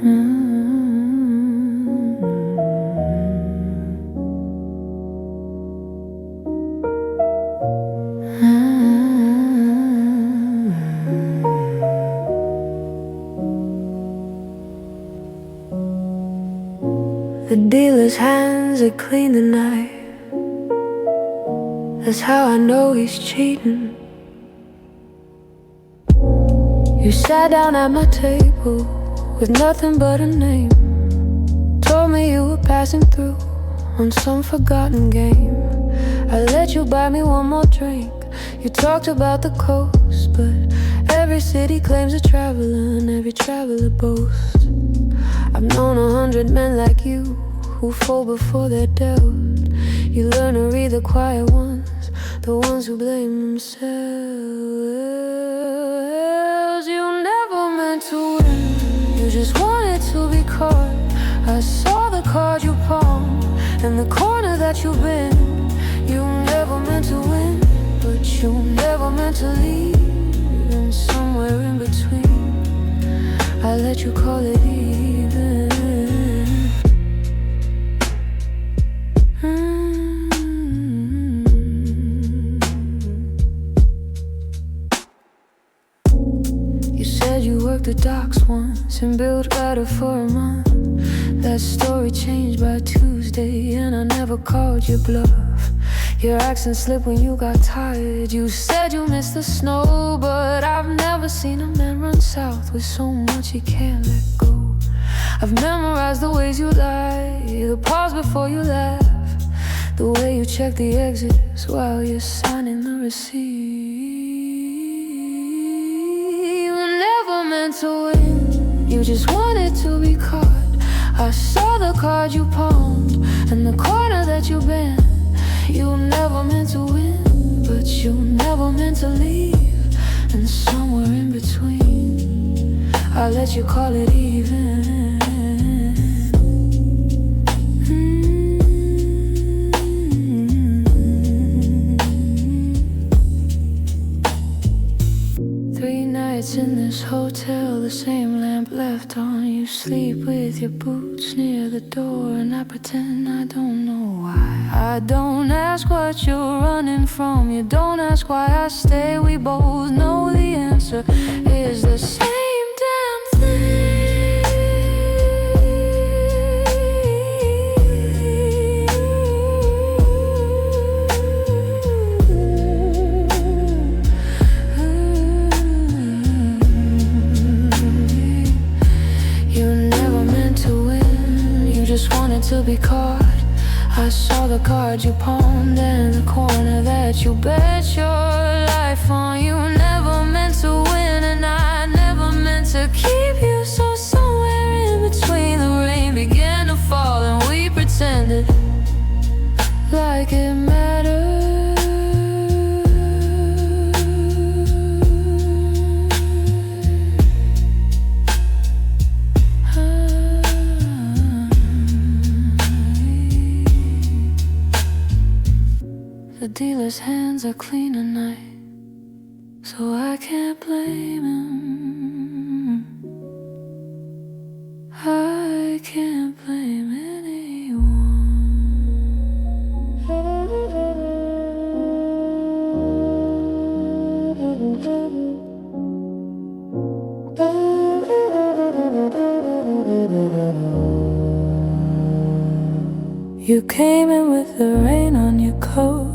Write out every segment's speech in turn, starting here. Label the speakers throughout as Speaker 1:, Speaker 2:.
Speaker 1: The dealer's hands are clean tonight. That's how I know he's cheating. You sat down at my table with nothing but a name. Told me you were passing through on some forgotten game. I let you buy me one more drink. You talked about the coast, but every city claims a traveler and every traveler boasts. I've known 100 men like you who fall before they're dealt. You learn to read the quiet ones, the ones who blame themselves. You never meant to win, you just wanted to be caught. I saw the card you palmed and the corner that you've been. You never meant to win, but you never meant to leave. And somewhere in between, I let you call it even. You said you worked the docks once and billed better for a month. That story changed by Tuesday and I never called your bluff. Your accent slipped when you got tired. You said you missed the snow, but I've never seen a man run south with so much he can't let go. I've memorized the ways you lie, the pause before you laugh, the way you check the exits while you're signing the receipt. You never meant to win, you just wanted to be caught. I saw the card you palmed and the corner that you bent. You never meant to win, but you never meant to leave. And somewhere in between, I let you call it even. 3 nights in this hotel, the same lamp left on. You sleep with your boots near the door, and I pretend I don't know why. I don't ask what you're running from, you don't ask why I stay. We both know the answer is the same damn thing. You never meant to win, you just wanted to be caught. I saw the card you palmed and the corner that you bet your life on. You never meant to win and I never meant to keep you. So somewhere in between, the rain began to fall and we pretended like it mattered. The dealer's hands are clean tonight, so I can't blame him. I can't blame anyone. You came in with the rain on your coat.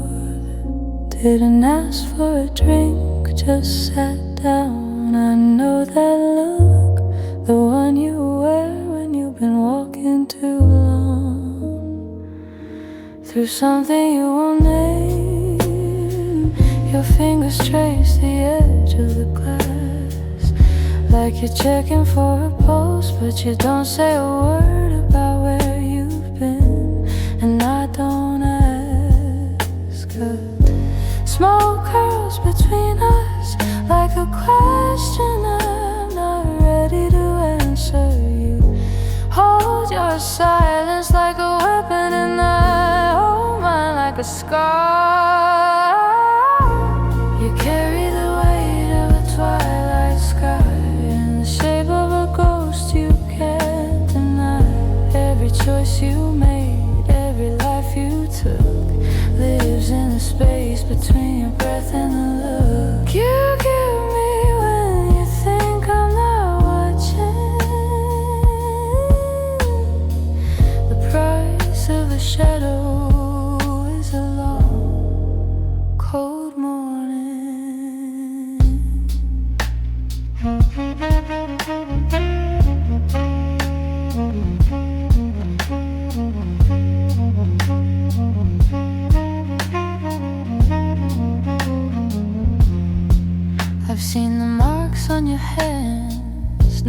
Speaker 1: Didn't ask for a drink, just sat down. I know that look, the one you wear when you've been walking too long. Through something you won't name, your fingers trace the edge of the glass, like you're checking for a pulse, but you don't say a word about where you've been. And I don't ask, 'cause smoke curls between us like a question I'm not ready to answer. You hold your silence like a weapon and I hold mine like a scar. You carry the weight of a twilight sky in the shape of a ghost you can't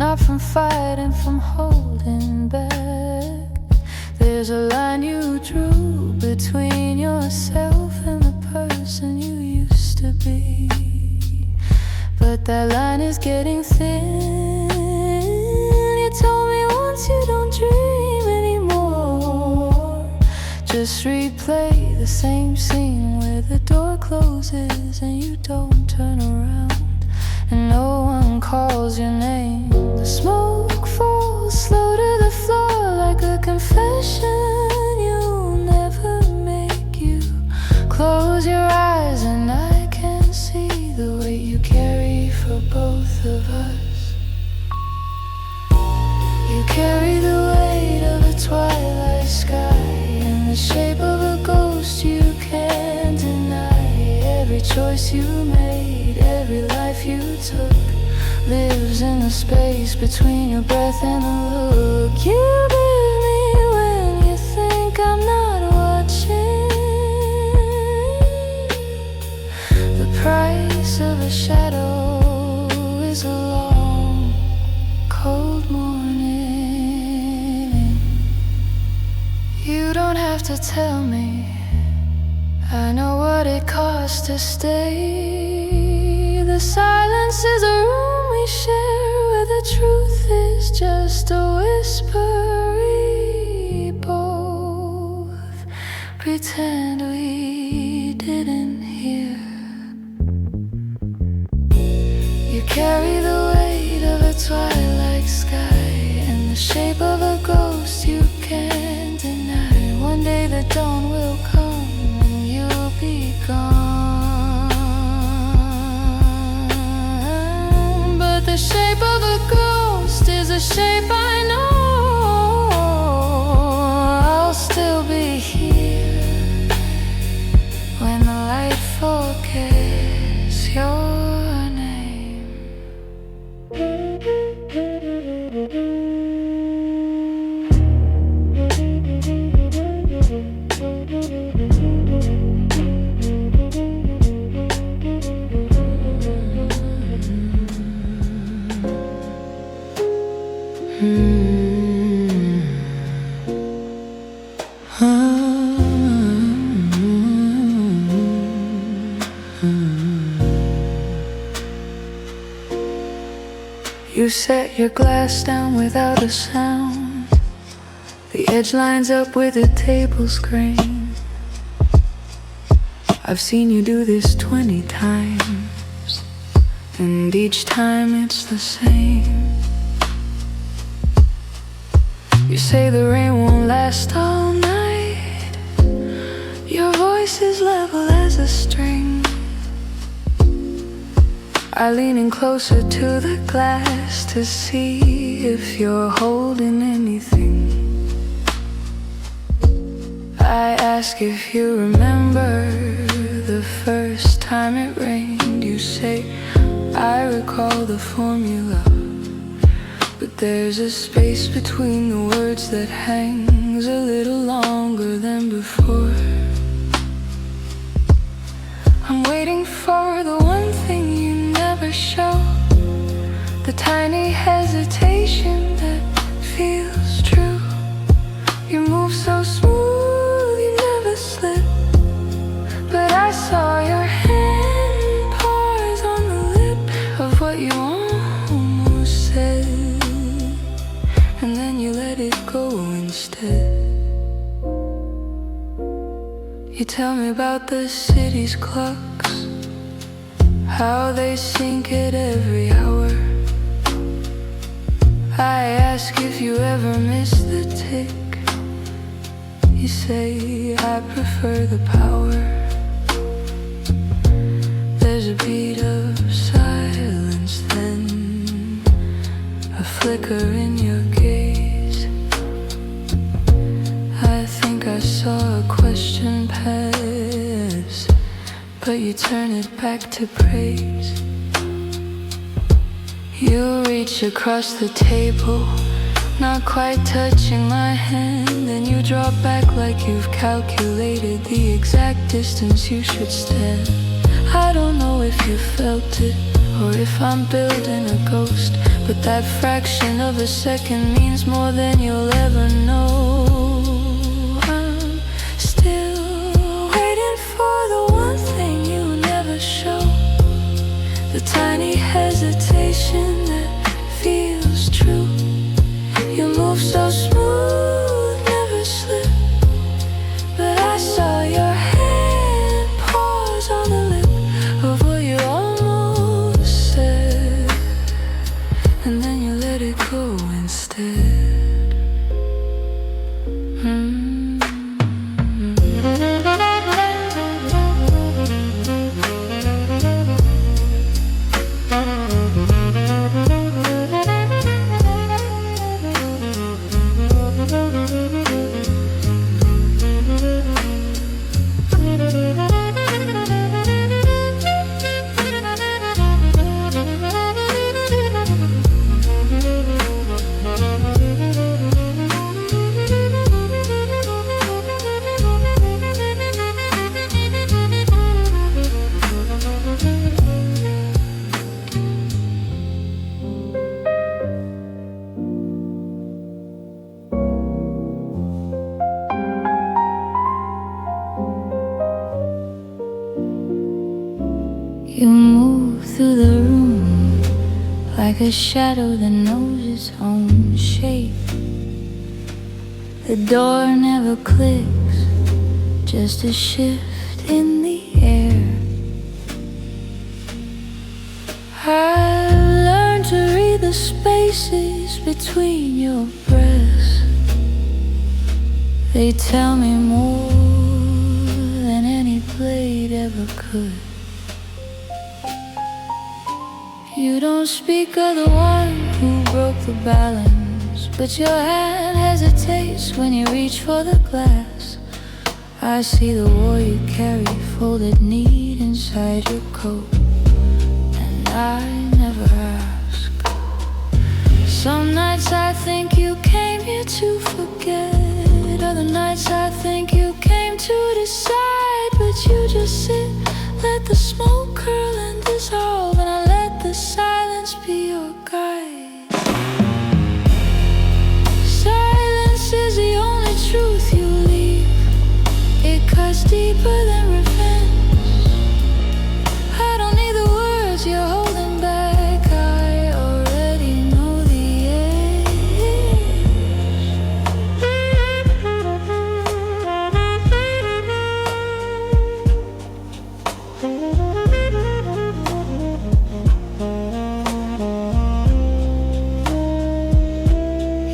Speaker 1: not from fighting, from holding back. There's a line you drew between yourself and the person you used to be, but that line is getting thin. You told me once you don't dream anymore. Just replay the same scene where the door closes and you don't turn around, and no one calls your name. The smoke falls slow to the floor like a confession you'll never make. You close your eyes and I can see the weight you carry for both of us. You carry the weight of a twilight sky and the shape of a ghost you can't deny. Every choice you made, every life you took, lives in the space between your breath and the look. You give me when you think I'm not watching. The price of a shadow is a long, cold morning. You don't have to tell me, I know what it costs to stay. The silence is a room we share where the truth is just a whisper. We both pretend we didn't hear. You carry the weight of a twilight sky and the shape of a ghost you can't deny. One day the dawn will come, you'll be gone, but the shape of a ghost is a shape I know. I'll still be here when the light forgets your name. You set your glass down without a sound. The edge lines up with a table screen. I've seen you do this 20 times, and each time it's the same. You say the rain won't last all night. Your voice is level as a string. I lean in closer to the glass to see if you're holding anything. I ask if you remember the first time it rained. You say, I recall the formula, but there's a space between the words that hangs a little longer than before. I'm waiting for the one thing you never show, the tiny hesitation that feels true. You move so smooth, you never slip, but I saw your hand pause on the lip of what you almost said, and then you let it go instead. You tell me about the city's clocks, how they sink at every hour. I ask if you ever miss the tick. You say, I prefer the power. There's a beat of silence, then a flicker in your gaze. I think I saw a question pass, but you turn it back to praise. You reach across the table, not quite touching my hand, and you draw back like you've calculated the exact distance you should stand. I don't know if you felt it or if I'm building a ghost. But that fraction of a second means more than you'll ever know. I'm still waiting for the one thing you never show, the tiny hesitation that feels true. You move so smooth, never slip, but I saw your hand pause on the lip of what you almost said, and then you let it go instead. You move through the room like a shadow that knows its own shape. The door never clicks, just a shift in the air. I learned to read the spaces between your breaths. They tell me more than any blade ever could. You don't speak of the one who broke the balance, but your hand hesitates when you reach for the glass. I see the war you carry folded neat inside your coat, and I never ask. Some nights I think you came here to forget, other nights I think you came to decide. But you just sit, let the smoke curl and dissolve, and I let the silence be your guide. Silence is the only truth you leave. It cuts deeper than revenge. I don't need the words you're holding back, I already know the edge.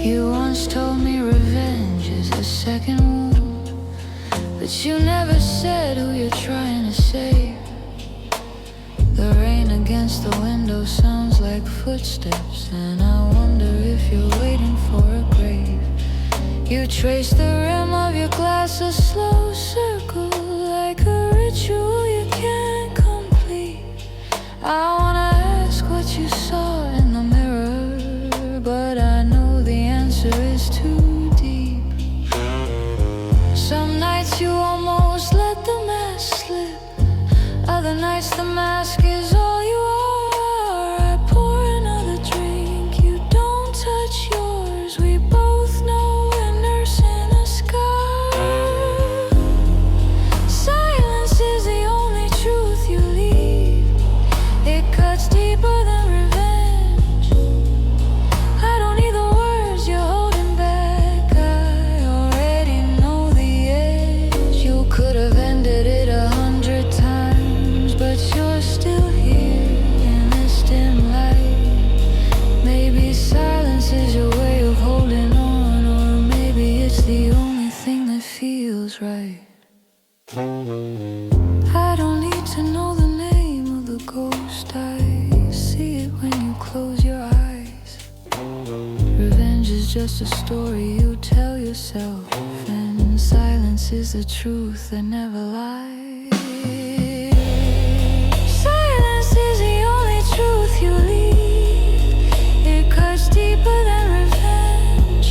Speaker 1: You once told me revenge is a second wound, but you never said who you're trying to save. The rain against the window sounds like footsteps, and I wonder if you're waiting for a grave. You trace the rim of your glass, a slow circle, like a ritual you can't complete. I wanna ask what you saw in the mirror, but I know the answer is too deep. Some nights you almost let the mask slip, other nights the mask is all you are. I pour another drink, you don't touch yours. We both know we're nursing a scar. Silence is the only truth you leave. It cuts deeper than revenge. I don't need the words you're holding back, I already know the edge. You could have ended it 100 times, but you're still here in this dim light. Maybe silence is your way of holding on, or maybe it's the only thing that feels right. I don't need to know the name of the ghost, I see it when you close your eyes. Revenge is just a story you tell yourself, and silence is the truth that never lies. Silence is the only truth you leave. It cuts deeper than revenge.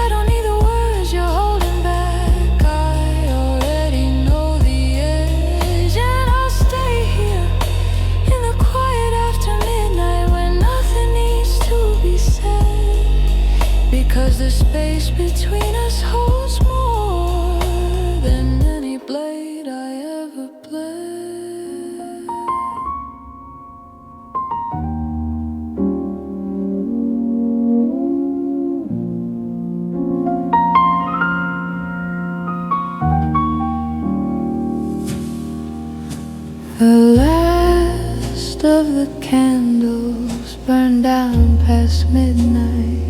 Speaker 1: I don't need the words you're holding back, I already know the edge. And I'll stay here in the quiet because the space between us holds more than any blade I ever played. The last of the candles burned down past midnight.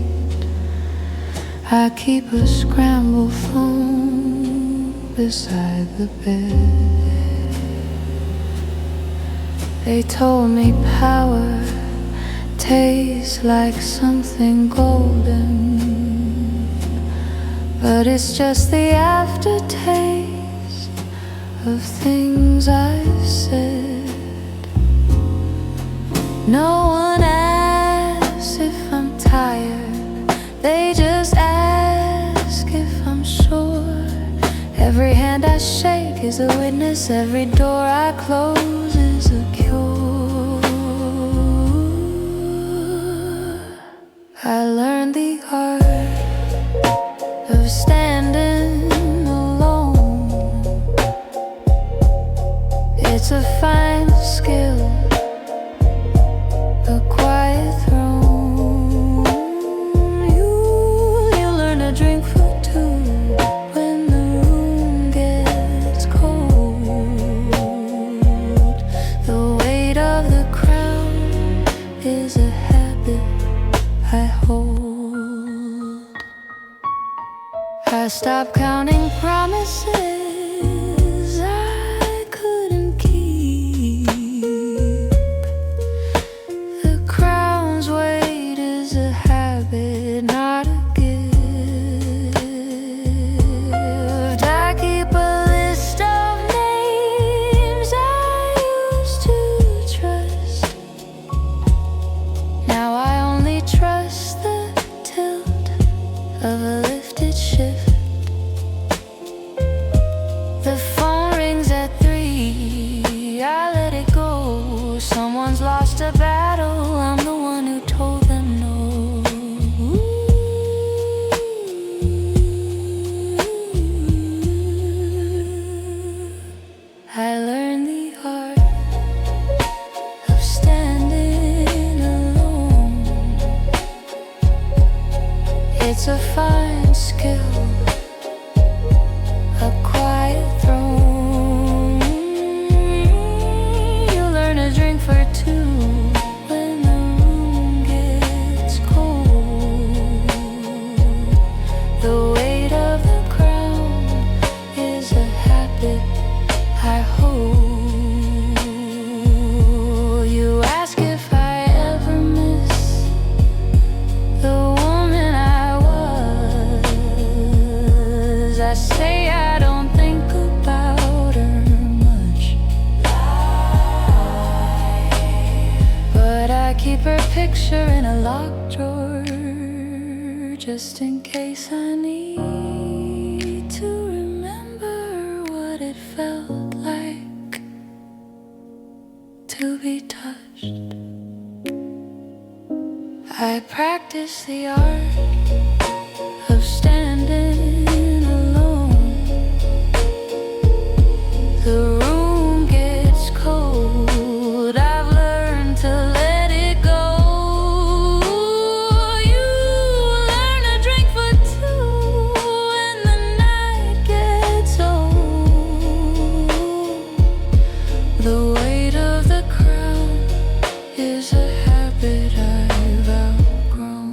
Speaker 1: I keep a scrambled phone beside the bed. They told me power tastes like something golden, but it's just the aftertaste of things I've said. No one asks if I'm tired, they just ask if I'm sure. Every hand I shake is a witness, every door I close is a cure. I learned the art of standing alone. It's a fine skill, a quiet throne. You learn to drink for two when the room gets cold. The weight of the crown is a habit I hold. I stopped counting promises I couldn't keep. The crown's weight is a habit, not a gift. I keep a list of names I used to trust. Now I only trust the tilt of a lifted shift. The phone rings at 3, I let it go. Someone's lost a battle, I'm the one who told them no. I learned the art of standing alone. It's a fine skill, a quiet throne. You learn to drink for two when the room gets cold. The weight of the crown is a habit I hold. You ask if I ever miss the woman I was. I say I don't think about her much, but I keep her picture in a locked drawer just in case I need to remember what it felt like to be touched. I practice the art of standing alone. The room gets cold, I've learned to let it go. You learn to drink for two when the night gets old. The weight of the crown is a habit I've outgrown.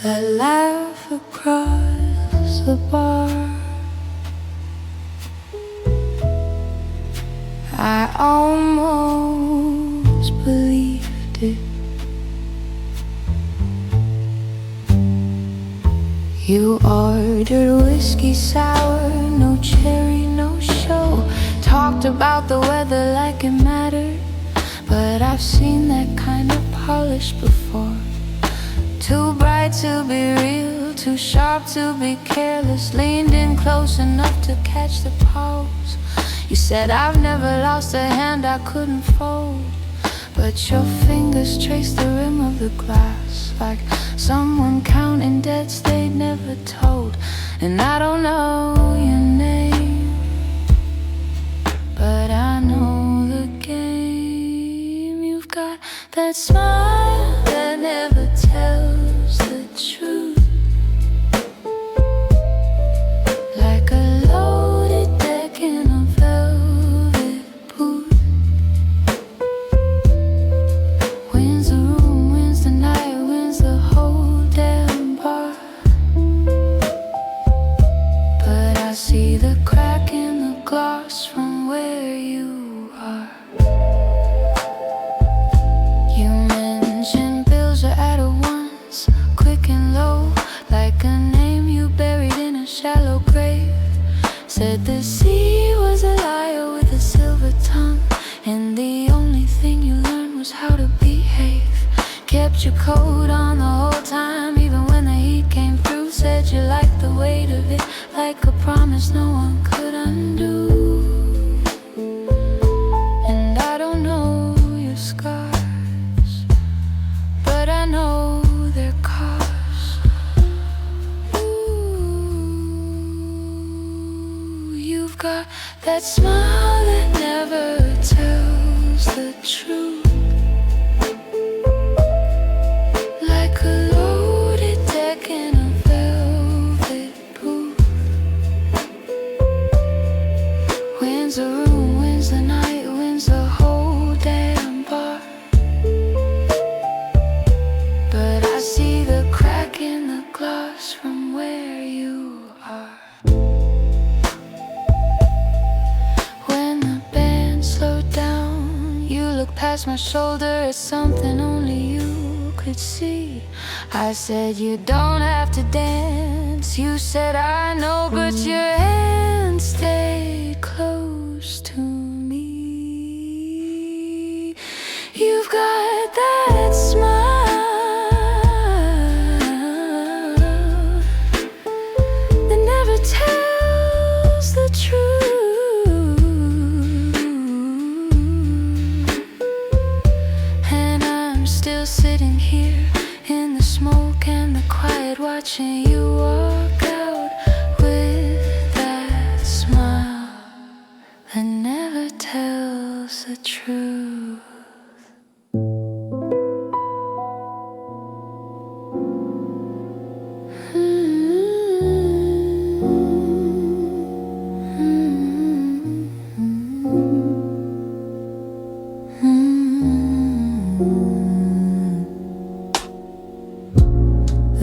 Speaker 1: I laugh across the bar. I almost believed it. You ordered whiskey sour, no cherry, no show. Talked about the weather like it mattered, but I've seen that kind of polish before. Too bright to be real, too sharp to be careless. Leaned in close enough to catch the pulse. You said I've never lost a hand I couldn't fold, but your fingers traced the rim of the glass, like someone counting debts they'd never told. And I don't know your name, but I know the game. You've got that smile that never tells the truth, like a loaded deck in a velvet booth. Wins the room, wins the night, wins the whole damn bar. But I see the crack in the glass from where you are. You mentioned bills are at a once, quick and low, like a name you buried in a shallow grave. Said the sea was a liar with a silver tongue, and the only thing you learned was how to behave. Kept your coat on the whole time, even when the heat came through. Said you liked the weight of it, like a promise no one could undo. And I don't know your scars, but I know their cause. Ooh, you've got that smile that never tells the truth, like a loaded deck in a velvet booth. Wins the room, wins the night, wins the whole damn bar. But I see the crack in the glass from where you are. When the band slowed down, you looked past my shoulder at something only you could see. I said you don't have to dance. You said I know, but your hands stayed close to me. You've got that smile that never tells the truth, and I'm still sitting here in the smoke and the quiet, watching you walk out with that smile that never tells the truth.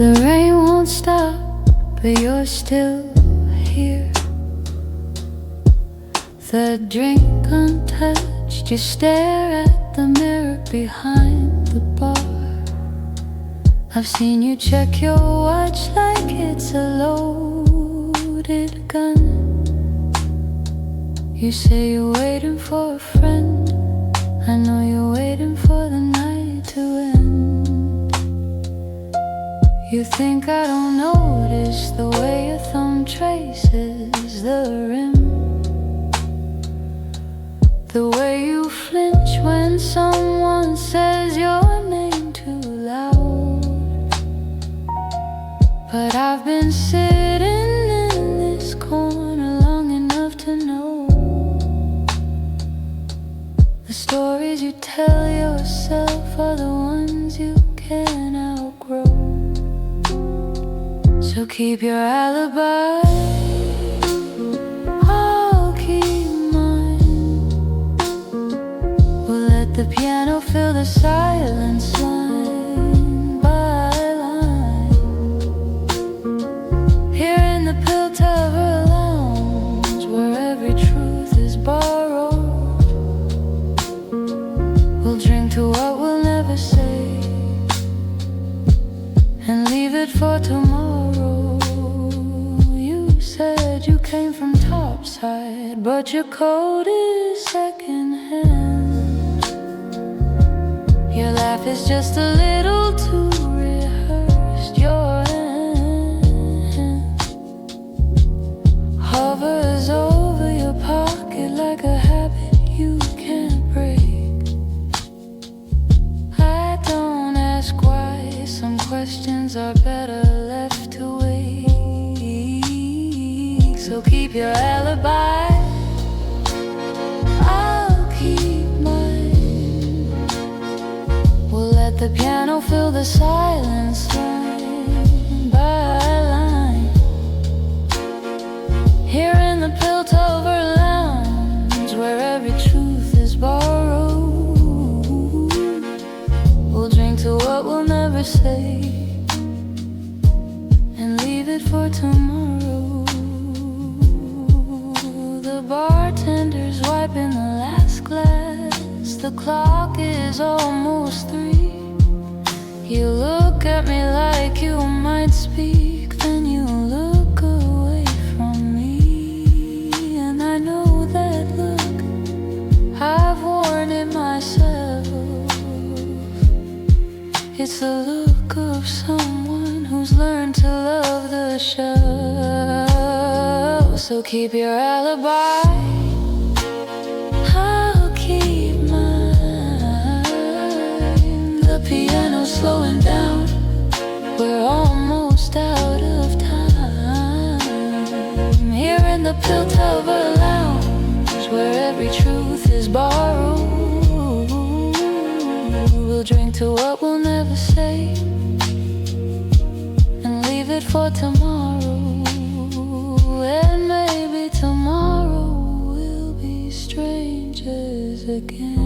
Speaker 1: The rain won't stop, but you're still here. The drink untouched, you stare at the mirror behind the bar. I've seen you check your watch like it's a loaded gun. You say you're waiting for a friend, I know you're waiting for the night to end. You think I don't notice the way your thumb traces the rim, the way you flinch when someone says your name too loud. But I've been sitting in this corner long enough to know the stories you tell yourself are the ones you can't outgrow. So keep your alibi, I'll keep mine. We'll let the piano fill the silence line by line. Here in the Piltover Lounge, where every truth is borrowed, we'll drink to what we'll never say and leave it for tomorrow. You said you came from topside, but your coat is secondhand. life is just a little too rehearsed. Your hand hovers over your pocket like a habit you can't break. I don't ask why, some questions are better left to wait. So keep your alibi, I'll keep mine. We'll let the piano fill the silence line by line. Here in the Piltover Lounge, where every truth is borrowed, we'll drink to what we'll never say and leave it for tomorrow. The bartender's wiping the last glass. The clock is almost 3. You look at me like you might speak, then you look away from me. And I know that look, I've worn it myself. It's the look of someone who's learned to love the show. So keep your alibi, I'll keep mine. The piano's slowing down, we're almost out of time. Here in the Piltover Lounge, where every truth is borrowed, we'll drink to what we'll never say and leave it for tomorrow. And maybe tomorrow we'll be strangers again.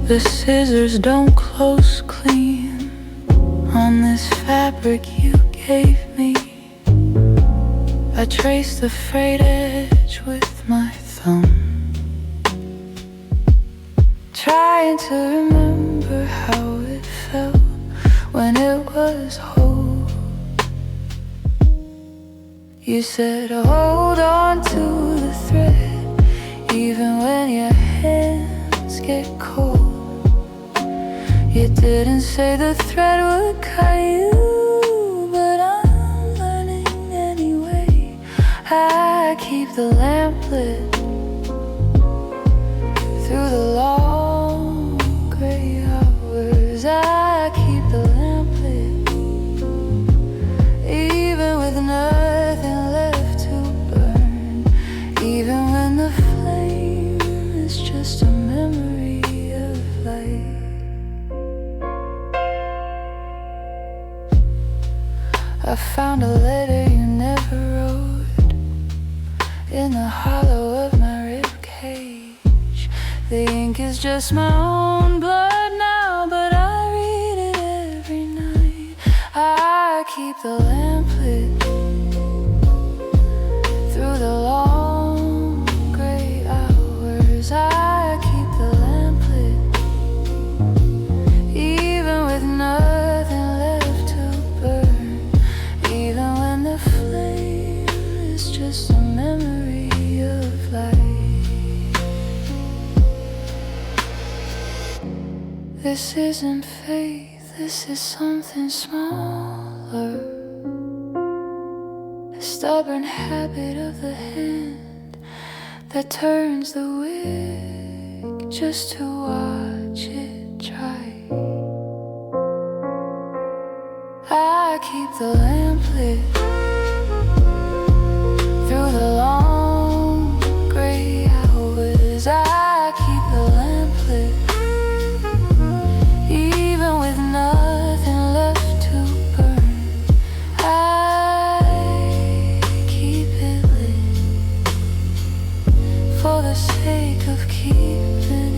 Speaker 1: The scissors don't close clean on this fabric you gave me. I trace the frayed edge with my thumb, trying to remember how it felt when it was whole. You said hold on to the thread even when your hands get cold. You didn't say the thread would cut you, but I'm learning anyway. I keep the lamp lit through the long gray hours. I keep the lamp lit even with nothing left to burn, even when the flame is just a memory of light. I found a letter you never wrote in the hollow of my ribcage. The ink is just my own blood now, but I read it every night. I keep the lamp lit through the long gray hours. I keep the lamp lit even with nothing left to burn, even when the flame is just a memory of light. This isn't faith, this is something smaller, a stubborn habit of the hand that turns the wick just to watch it dry. I keep the lamp lit through the long gray hours. I keep the lamp lit even with nothing left to burn. I keep it lit for the sake of keeping